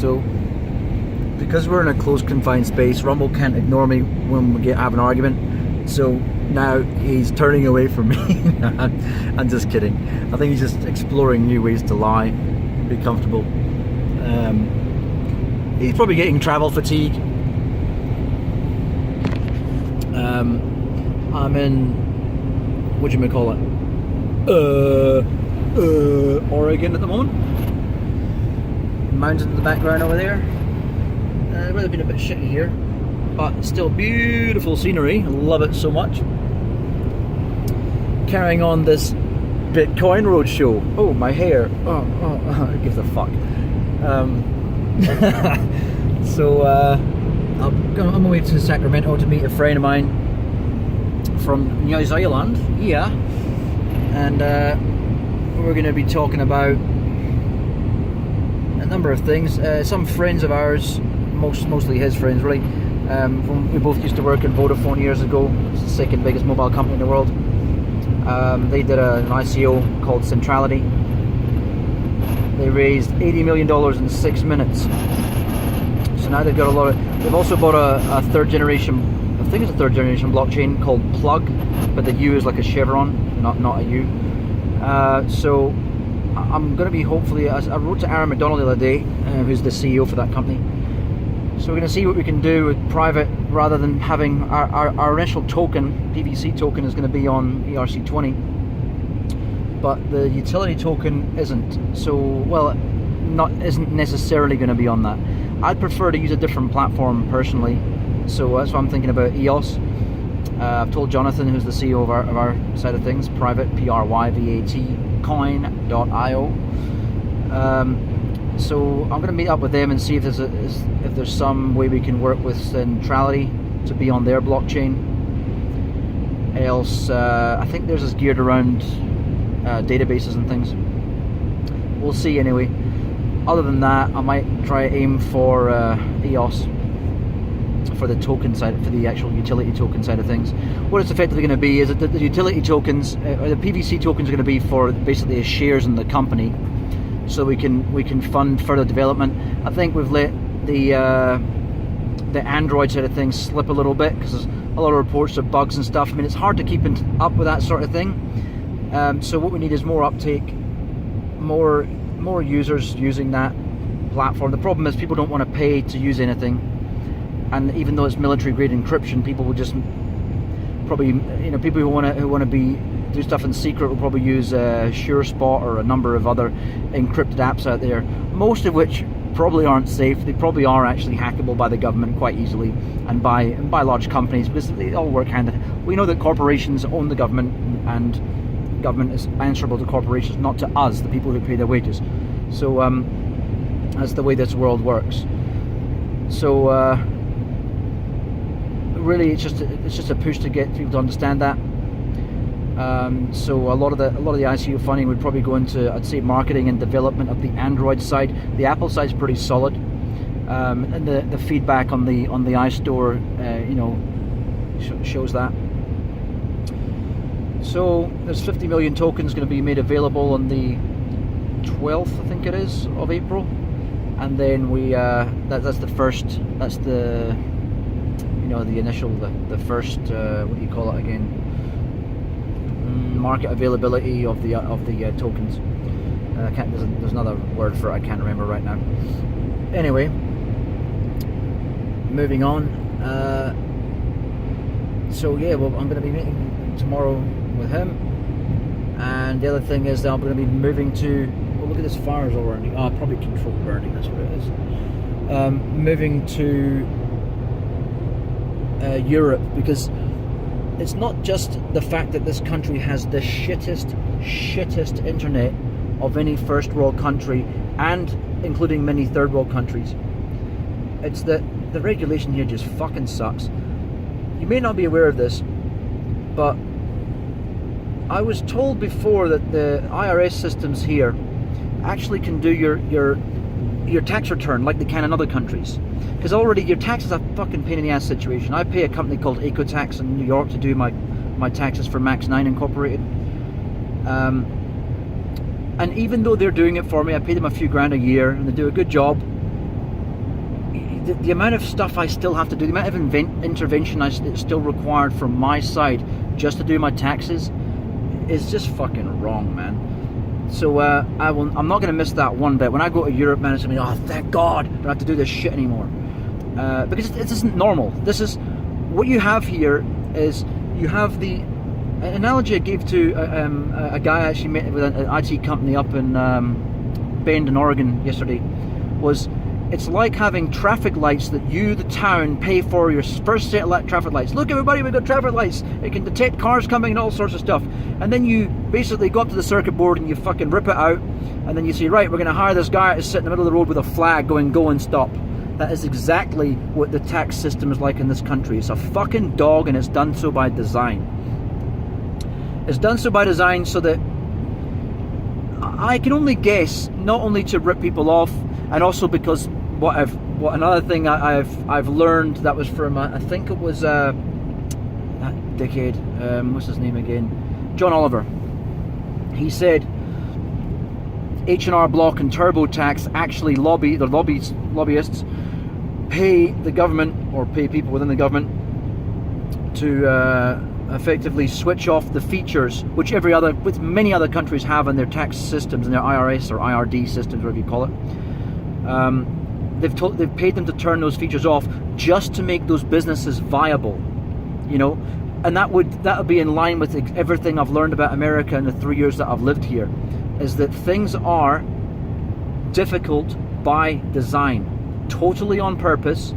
So, because we're in a closed, confined space, Rumble can't ignore me when we have an argument. So now he's turning away from me. I'm just kidding. I think he's just exploring new ways to lie, be comfortable. He's probably getting travel fatigue. I'm in, what do you call it? Oregon at the moment. Mountains in the background over there. It's really been a bit shitty here, but still beautiful scenery. Love it so much. Carrying on this Bitcoin roadshow. Oh, my hair. Oh, who gives a fuck? So I'm on my way to Sacramento to meet a friend of mine from New Zealand. Yeah, and we're going to be talking about a number of things. Some friends of ours, mostly his friends, really. We both used to work at Vodafone years ago. It's the second biggest mobile company in the world. They did an ICO called Centrality. They raised $80 million in 6 minutes. So now they've got a lot of. They've also bought a third generation. I think it's a third generation blockchain called Plug, but the U is like a chevron, not a U. So I'm going to be hopefully. I wrote to Aaron McDonald the other day, who's the CEO for that company. So we're going to see what we can do with Pryvate, rather than having our initial token, PVC token, is going to be on ERC20, but the utility token isn't. So, well, isn't necessarily going to be on that. I'd prefer to use a different platform personally, so that's what I'm thinking about. EOS. I've told Jonathan, who's the CEO of our side of things, Pryvate, Pryvat coin.io. So I'm going to meet up with them and see if there's some way we can work with Centrality to be on their blockchain. Else, I think theirs is geared around databases and things. We'll see anyway. Other than that, I might try to aim for EOS for the token side, for the actual utility token side of things. What it's effectively going to be is that the utility tokens, or the PVC tokens, are going to be for basically shares in the company. So we can fund further development. I think we've let the Android side of things slip a little bit because there's a lot of reports of bugs and stuff. I mean, it's hard to keep up with that sort of thing. So what we need is more uptake, more users using that platform. The problem is people don't want to pay to use anything, and even though it's military grade encryption, people will just probably, people who want to do stuff in secret will probably use SureSpot or a number of other encrypted apps out there, most of which probably aren't safe. They probably are actually hackable by the government quite easily, and by large companies, because they all work hand in hand. We know that corporations own the government, and government is answerable to corporations, not to us, the people who pay their wages. So that's the way this world works. So really, it's just a push to get people to understand that. So a lot of the ICO funding would probably go into, I'd say, marketing and development of the Android side. The Apple side is pretty solid, and the feedback on the iStore, shows that. So there's 50 million tokens going to be made available on the 12th, I think it is, of April, and then we that's the first. That's the the initial, the first. What do you call it again? Market availability of the tokens. There's another word for it, I can't remember right now. Anyway, moving on. So yeah, well, I'm going to be meeting tomorrow with him, and the other thing is that I'm going to be moving to. Well, look at this fires all around. Probably controlled burning. That's what it is. Moving to Europe, because it's not just the fact that this country has the shittest internet of any first world country, and including many third world countries. It's that the regulation here just fucking sucks. You may not be aware of this, but I was told before that the IRS systems here actually can do your tax return like they can in other countries. Because already your tax is a fucking pain in the ass situation. I pay a company called EcoTax in New York to do my taxes for Max 9 Incorporated. And even though they're doing it for me, I pay them a few grand a year, and they do a good job. the amount of stuff I still have to do, the amount of intervention that's still required from my side just to do my taxes is just fucking wrong, man. So I'm not going to miss that one bit. When I go to Europe, man, it's going to be, oh, thank God, I don't have to do this shit anymore. Because it isn't normal. This is, what you have here is, you have the, an analogy I gave to a guy I actually met with an IT company up in Bend in Oregon yesterday, was, it's like having traffic lights that you, the town, pay for your first set of traffic lights. Look, everybody, we've got traffic lights. It can detect cars coming and all sorts of stuff. And then you basically go up to the circuit board and you fucking rip it out. And then you say, right, we're going to hire this guy to sit in the middle of the road with a flag going, go and stop. That is exactly what the tax system is like in this country. It's a fucking dog, and it's done so by design. It's done so by design so that I can only guess, not only to rip people off, and also because another thing I've learned, that was from I think it was that dickhead, what's his name again, John Oliver. He said HRblock and TurboTax actually lobbyists pay the government, or pay people within the government, to effectively switch off the features which many other countries have in their tax systems, in their IRS or IRD systems, whatever you call it. They've paid them to turn those features off just to make those businesses viable, you know, and that would be in line with everything I've learned about America in the 3 years that I've lived here, is that things are difficult by design, totally on purpose.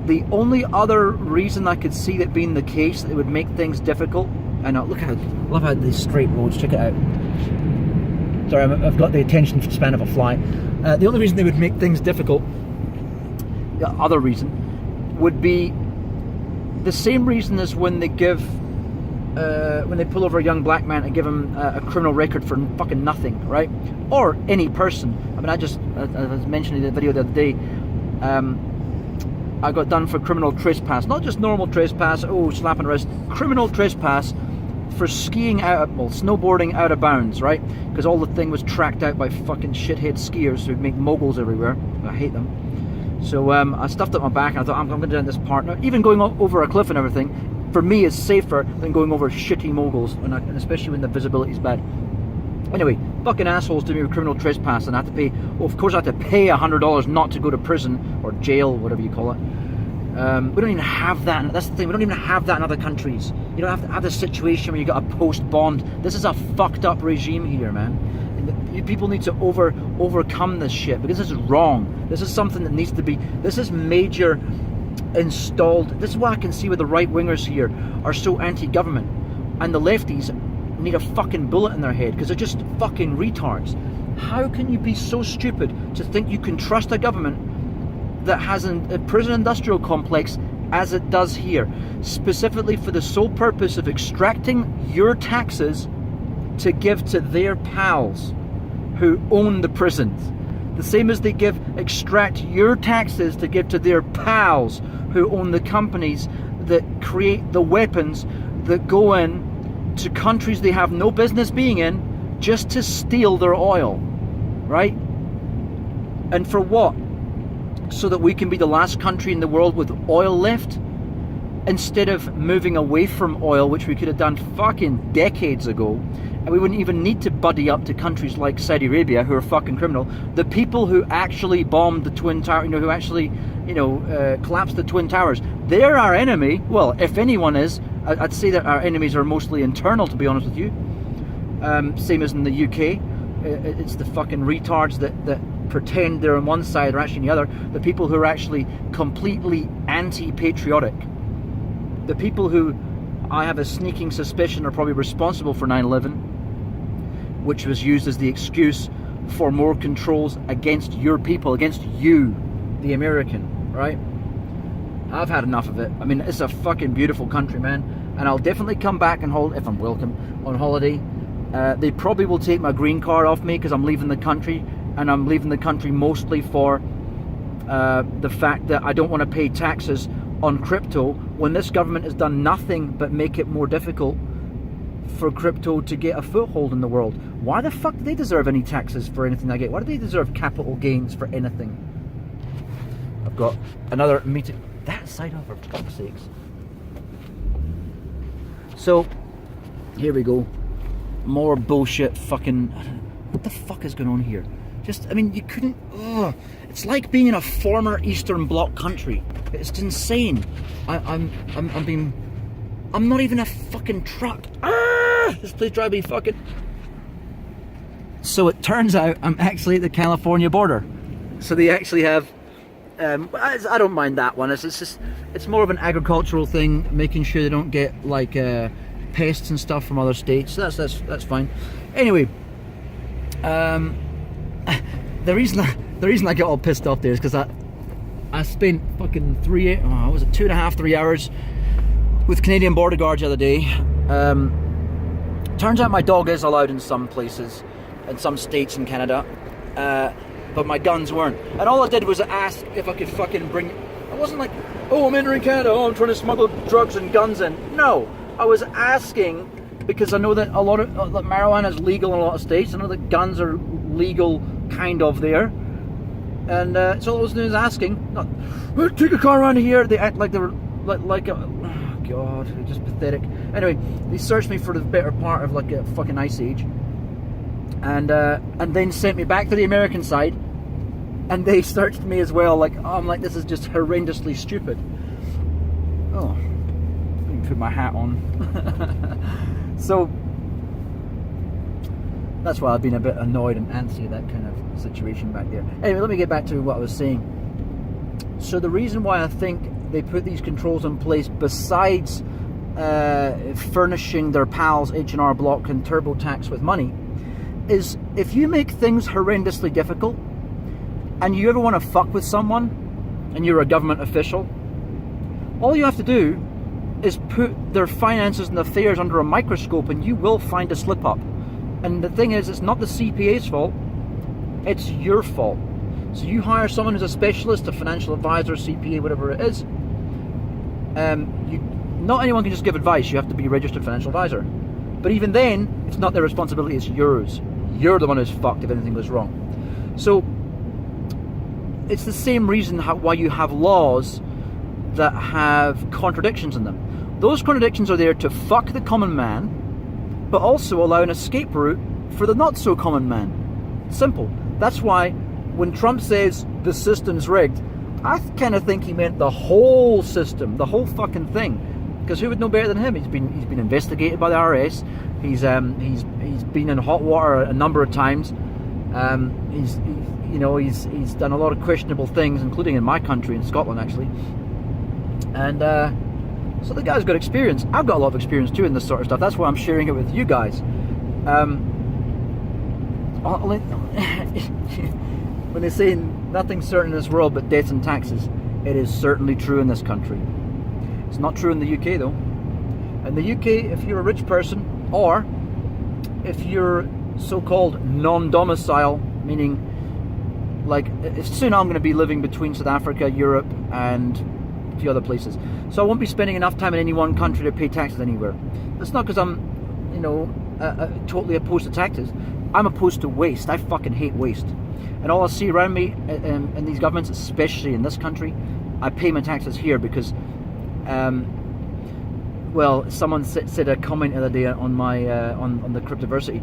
The only other reason I could see that being the case, that it would make things difficult, and love how these straight roads, check it out. Sorry, I've got the attention span of a fly. The only reason they would make things difficult, the other reason, would be the same reason as when they pull over a young black man and give him a criminal record for fucking nothing, right? Or any person. I mean, I was mentioning in the video the other day, I got done for criminal trespass, not just normal trespass, slap on the wrist, criminal trespass for snowboarding out of bounds, right? Because all the thing was tracked out by fucking shithead skiers who make moguls everywhere. I hate them. So I stuffed up my back and I thought, I'm going to do this part. Now, even going over a cliff and everything, for me, is safer than going over shitty moguls, and especially when the visibility is bad. Anyway, fucking assholes do me with criminal trespass, and I have to pay, of course I have to pay $100 not to go to prison, or jail, whatever you call it. We don't even have that, that's the thing, we don't even have that in other countries. You don't have to have this situation where you got a post bond. This is a fucked up regime here, man. And people need to overcome this shit, because this is wrong. This is something that needs to be, this is major installed. This is why I can see where the right wingers here are so anti-government, and the lefties need a fucking bullet in their head, because they're just fucking retards. How can you be so stupid to think you can trust a government that has a prison industrial complex as it does here, specifically for the sole purpose of extracting your taxes to give to their pals who own the prisons? The same as they extract your taxes to give to their pals who own the companies that create the weapons that go in to countries they have no business being in, just to steal their oil, right? And for what? So that we can be the last country in the world with oil left, instead of moving away from oil, which we could have done fucking decades ago, and we wouldn't even need to buddy up to countries like Saudi Arabia, who are fucking criminal. The people who actually bombed the Twin Towers, who actually, collapsed the Twin Towers, they're our enemy. Well, if anyone is, I'd say that our enemies are mostly internal, to be honest with you. Same as in the UK. It's the fucking retards that pretend they're on one side or actually on the other. The people who are actually completely anti-patriotic. The people who I have a sneaking suspicion are probably responsible for 9/11, which was used as the excuse for more controls against your people, against you, the American, right? I've had enough of it. I mean, it's a fucking beautiful country, man, and I'll definitely come back and if I'm welcome on holiday. They probably will take my green card off me because I'm leaving the country, and I'm leaving the country mostly for the fact that I don't want to pay taxes on crypto when this government has done nothing but make it more difficult for crypto to get a foothold in the world. Why the fuck do they deserve any taxes for anything I get? Why do they deserve capital gains for anything? I've got another meeting. That side up, for fuck's sakes. So, here we go. More bullshit fucking... What the fuck is going on here? Just, I mean, you couldn't... Ugh. It's like being in a former Eastern Bloc country. It's insane. I'm not even a fucking truck. This place drives me fucking... So it turns out I'm actually at the California border. So they actually have... I don't mind that one. It's more of an agricultural thing, making sure they don't get like pests and stuff from other states. So that's fine. Anyway, the reason I got all pissed off there is because I spent fucking 2.5-3 hours with Canadian border guards the other day. Turns out my dog is allowed in some places, in some states in Canada. But my guns weren't. And all I did was ask if I could fucking bring... I wasn't like, oh, I'm entering Canada, oh, I'm trying to smuggle drugs and guns in. No, I was asking because I know that a lot of marijuana is legal in a lot of states. I know that guns are legal kind of there. And so all I was doing is asking, not, take a car around here. They act like they were like a... Oh, God, they're just pathetic. Anyway, they searched me for the better part of like a fucking ice age. And then sent me back to the American side, and they searched me as well. Like, oh, I'm like, this is just horrendously stupid. Oh, let me put my hat on. So that's why I've been a bit annoyed and antsy at that kind of situation back there. Anyway, let me get back to what I was saying. So the reason why I think they put these controls in place, besides furnishing their pals HRblock and TurboTax with money, is if you make things horrendously difficult and you ever want to fuck with someone and you're a government official, all you have to do is put their finances and affairs under a microscope and you will find a slip up. And the thing is, it's not the CPA's fault, it's your fault. So you hire someone who's a specialist, a financial advisor, CPA, whatever it is. Not anyone can just give advice, you have to be a registered financial advisor. But even then, it's not their responsibility, it's yours. You're the one who's fucked if anything goes wrong. So it's the same reason why you have laws that have contradictions in them. Those contradictions are there to fuck the common man, but also allow an escape route for the not so common man. Simple. That's why when Trump says the system's rigged, I kind of think he meant the whole system, the whole fucking thing. Because who would know better than him? He's been investigated by the IRS. He's been in hot water a number of times. He's done a lot of questionable things, including in my country, in Scotland actually. And so the guy's got experience. I've got a lot of experience too in this sort of stuff. That's why I'm sharing it with you guys. When they say nothing's certain in this world but death and taxes, it is certainly true in this country. It's not true in the UK though. In the UK, if you're a rich person, or if you're so-called non-domicile, meaning like soon I'm going to be living between South Africa, Europe, and a few other places. So I won't be spending enough time in any one country to pay taxes anywhere. That's not because I'm, totally opposed to taxes. I'm opposed to waste. I fucking hate waste. And all I see around me in these governments, especially in this country, I pay my taxes here because well, someone said a comment the other day on my on the Cryptoversity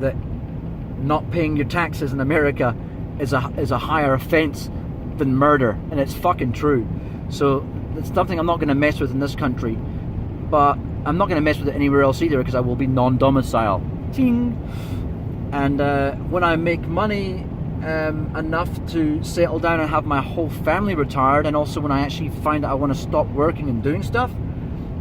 that not paying your taxes in America is a higher offense than murder, and it's fucking true. So it's something I'm not going to mess with in this country, but I'm not going to mess with it anywhere else either because I will be non-domicile. Ting. And when I make money enough to settle down and have my whole family retired, and also when I actually find that I want to stop working and doing stuff,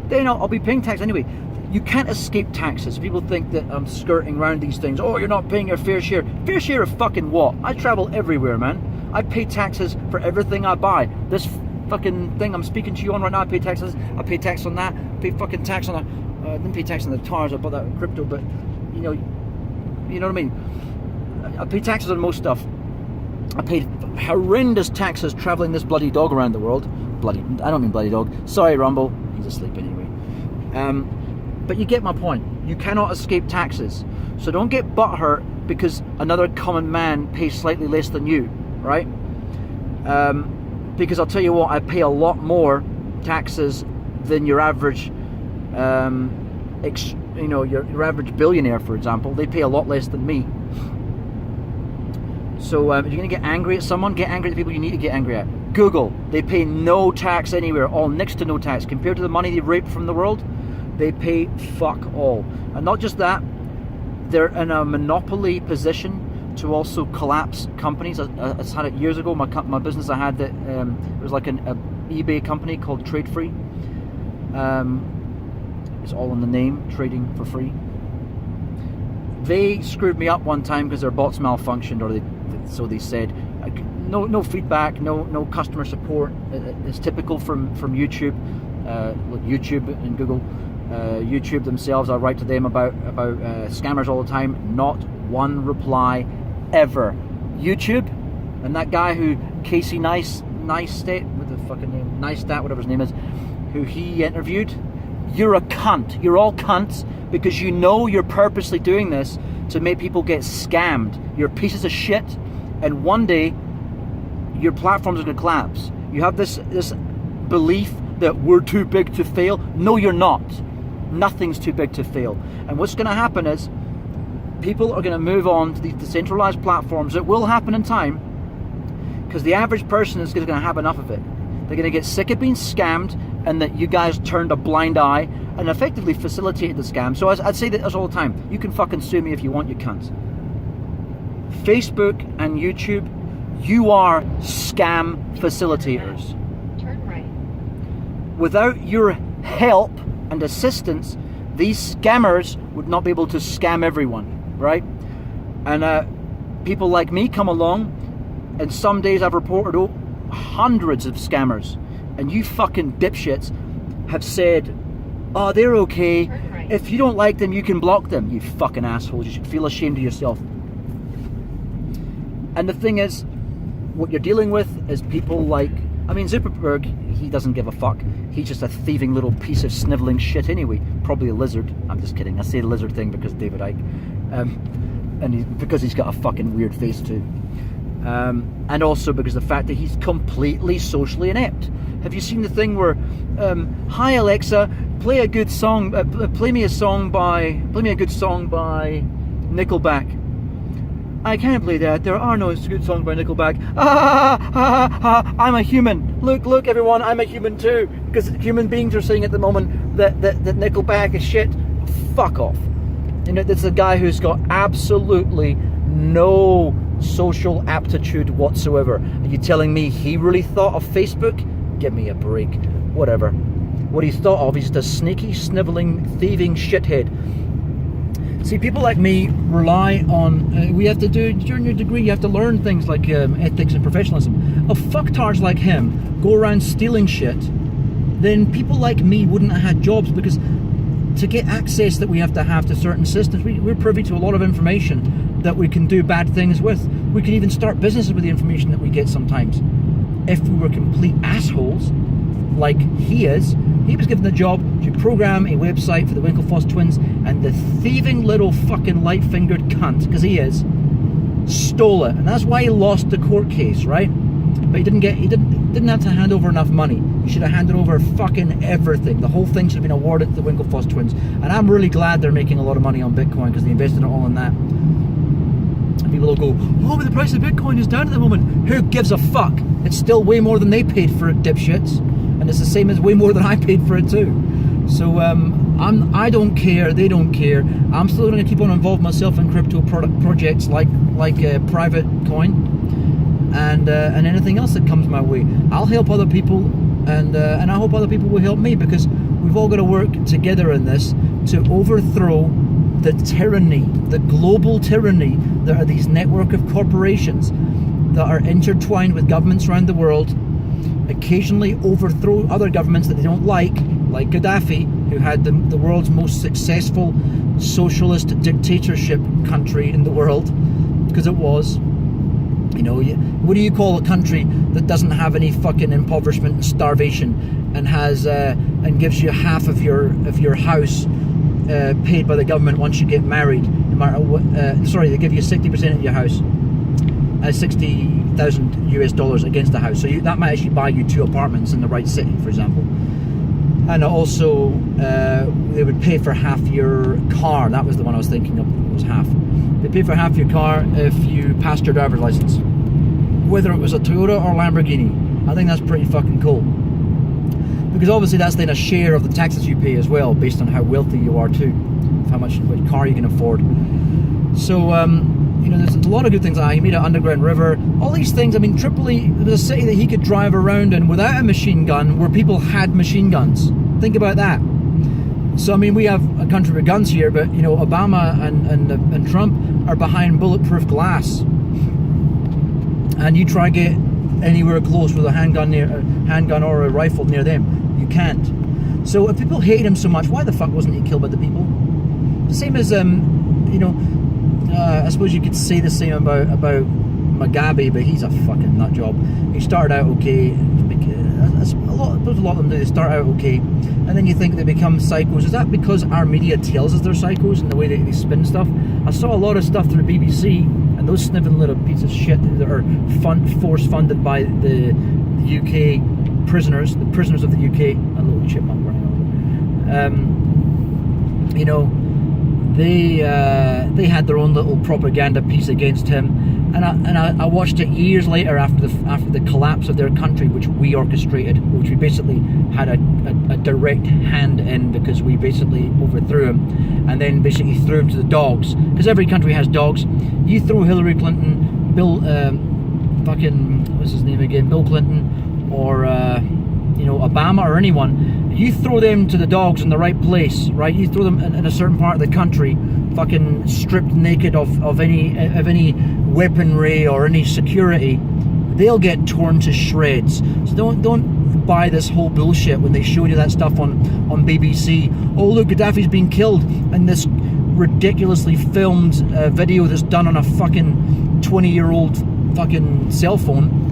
then I'll be paying tax anyway. You can't escape taxes. People think that I'm skirting around these things. Oh, you're not paying your fair share. Fair share of fucking what? I travel everywhere, man. I pay taxes for everything I buy. This fucking thing I'm speaking to you on right now, I pay taxes. I pay tax on that. I pay fucking tax on that. I didn't pay tax on the tires. I bought that in crypto, but you know what I mean. I pay taxes on most stuff. I paid horrendous taxes traveling this bloody dog around the world. I don't mean bloody dog. Sorry, Rumble. He's asleep anyway. But you get my point. You cannot escape taxes. So don't get butthurt because another common man pays slightly less than you, right? Because I'll tell you what, I pay a lot more taxes than your average, your average billionaire, for example. They pay a lot less than me. So if you're going to get angry at someone, get angry at the people you need to get angry at. Google, they pay no tax anywhere, all next to no tax. Compared to the money they rape from the world, they pay fuck all. And not just that, they're in a monopoly position to also collapse companies. I had it years ago. My business I had that it was like an eBay company called Trade Free. It's all in the name, trading for free. They screwed me up one time because their bots malfunctioned, or so they said. No feedback, no customer support. It's typical from YouTube, YouTube and Google. YouTube themselves, I write to them about scammers all the time. Not one reply ever. YouTube and that guy who Casey Neistat, what the fucking name, Neistat, whatever his name is, who he interviewed. You're a cunt. You're all cunts because you know you're purposely doing this to make people get scammed. You're pieces of shit, and one day your platforms are going to collapse. You have this belief that we're too big to fail. No, you're not. Nothing's too big to fail. And what's going to happen is people are going to move on to these decentralized platforms. It will happen in time because the average person is going to have enough of it. They're going to get sick of being scammed, and that you guys turned a blind eye and effectively facilitated the scam. So I'd say that all the time. You can fucking sue me if you want, you cunts. Facebook and YouTube, you are scam facilitators. Turn right. Without your help and assistance, these scammers would not be able to scam everyone, right? And people like me come along, and some days I've reported hundreds of scammers, and you fucking dipshits have said, oh, they're okay. Right. If you don't like them, you can block them. You fucking assholes. You should feel ashamed of yourself. And the thing is, what you're dealing with is people like, Zuckerberg, he doesn't give a fuck. He's just a thieving little piece of sniveling shit anyway. Probably a lizard. I'm just kidding. I say the lizard thing because David Icke. Because he's got a fucking weird face too. And also because of the fact that he's completely socially inept. Have you seen the thing where, hi Alexa, play a good song, play me a good song by Nickelback. I can't play that. There are no good songs by Nickelback. I'm a human. Look, everyone, I'm a human too. Because human beings are saying at the moment that Nickelback is shit. Fuck off. You know, it's a guy who's got absolutely no social aptitude whatsoever. Are you telling me he really thought of Facebook? Give me a break. Whatever. What he thought of is just a sneaky, sniveling, thieving shithead. See, people like me rely on, we have to do, during your degree, you have to learn things like ethics and professionalism. If fucktards like him go around stealing shit, then people like me wouldn't have had jobs, because to get access that we have to certain systems, we're privy to a lot of information that we can do bad things with. We can even start businesses with the information that we get sometimes. If we were complete assholes, like he is, he was given the job to program a website for the Winklevoss twins, and the thieving little fucking light-fingered cunt, because he is, stole it, and that's why he lost the court case, right? But he didn't have to hand over enough money. He should have handed over fucking everything. The whole thing should have been awarded to the Winklevoss twins, and I'm really glad they're making a lot of money on Bitcoin, because they invested it all in that. And people will go, oh, but the price of Bitcoin is down at the moment. Who gives a fuck? It's still way more than they paid for it, dipshits. And it's the same as way more than I paid for it too. So I don't care, they don't care. I'm still going to keep on involved myself in crypto projects like Pryvate Coin and anything else that comes my way. I'll help other people, and I hope other people will help me, because we've all got to work together in this to overthrow the tyranny, the global tyranny that are these network of corporations that are intertwined with governments around the world, occasionally overthrow other governments that they don't like Gaddafi, who had the world's most successful socialist dictatorship country in the world, because it was. You know, what do you call a country that doesn't have any fucking impoverishment and starvation, and has and gives you half of your house paid by the government once you get married, no matter what? Sorry, they give you 60% of your house. $60,000 US against the house. So that might actually buy you 2 apartments in the right city, for example. And also, they would pay for half your car. That was the one I was thinking of. It was half. They pay for half your car if you passed your driver's license, whether it was a Toyota or Lamborghini. I think that's pretty fucking cool, because obviously that's then a share of the taxes you pay as well, based on how wealthy you are too, how much what car you can afford. So you know, there's a lot of good things. He made an underground river, all these things. I mean, Tripoli was a city that he could drive around in without a machine gun, where people had machine guns. Think about that. So I mean, we have a country with guns here, but you know, Obama and Trump are behind bulletproof glass, and you try to get anywhere close with a handgun or a rifle near them, you can't. So if people hate him so much, why the fuck wasn't he killed by the people? The same as you know, I suppose you could say the same about Mugabe, but he's a fucking nut job. He started out okay. A lot of them do. They start out okay, and then you think they become psychos. Is that because our media tells us they're psychos and the way they spin stuff? I saw a lot of stuff through the BBC, and those sniffing little pieces of shit that are force funded by the UK prisoners, the prisoners of the UK. A little chipmunk running over. You know, they had their own little propaganda piece against him. And I watched it years later after the collapse of their country, which we orchestrated, which we basically had a direct hand in, because we basically overthrew him, and then basically threw him to the dogs. Because every country has dogs. You throw Hillary Clinton, Bill, what's his name again, Bill Clinton, or you know, Obama or anyone. You throw them to the dogs in the right place, right? You throw them in a certain part of the country, fucking stripped naked of any weaponry or any security, they'll get torn to shreds. So don't buy this whole bullshit when they show you that stuff on BBC. Oh look, Gaddafi's been killed, and this ridiculously filmed video that's done on a fucking 20-year-old fucking cell phone.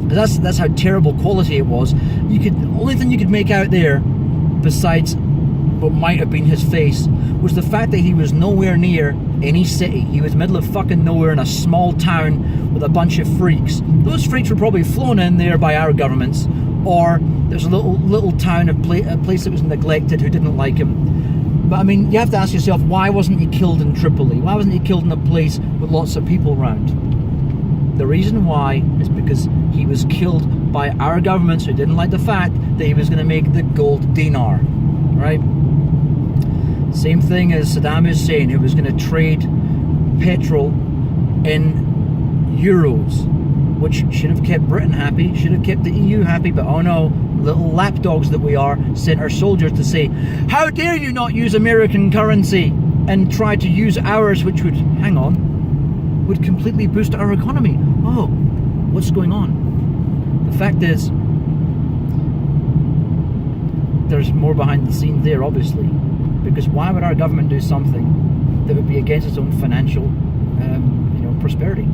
That's how terrible quality it was. Only thing you could make out there, besides what might have been his face, was the fact that he was nowhere near any city. He was middle of fucking nowhere in a small town with a bunch of freaks. Those freaks were probably flown in there by our governments, or there's a little town, a place that was neglected, who didn't like him. But I mean, you have to ask yourself, why wasn't he killed in Tripoli? Why wasn't he killed in a place with lots of people around? The reason why is because he was killed by our governments, who didn't like the fact that he was going to make the gold dinar, right? Same thing as Saddam Hussein, who was going to trade petrol in euros, which should have kept Britain happy, should have kept the EU happy, but oh no, little lapdogs that we are, sent our soldiers to say, how dare you not use American currency, and try to use ours, which would, would completely boost our economy. Oh, what's going on? The fact is, there's more behind the scenes there, obviously, because why would our government do something that would be against its own financial you know, prosperity?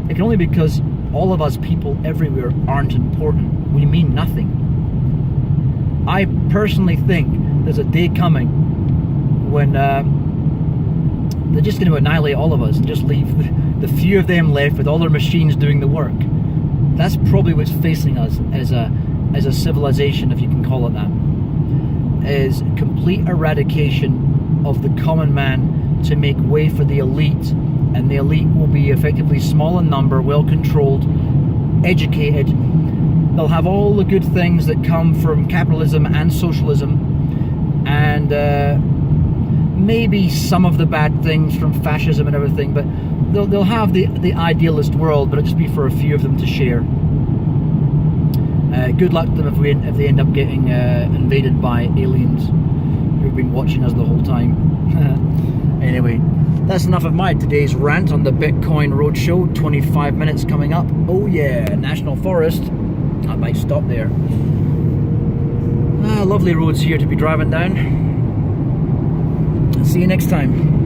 It can only be because all of us people everywhere aren't important. We mean nothing. I personally think there's a day coming when they're just going to annihilate all of us and just leave the few of them left with all their machines doing the work. That's probably what's facing us as a civilization, if you can call it that, is complete eradication of the common man to make way for the elite, and the elite will be effectively small in number, well controlled, educated. They'll have all the good things that come from capitalism and socialism, and maybe some of the bad things from fascism and everything, but they'll have the idealist world, but it'll just be for a few of them to share. Good luck to them if they end up getting invaded by aliens who've been watching us the whole time. Anyway, that's enough of my today's rant on the Bitcoin Roadshow. 25 minutes coming up. Oh yeah, National Forest. I might stop there. Lovely roads here to be driving down. See you next time.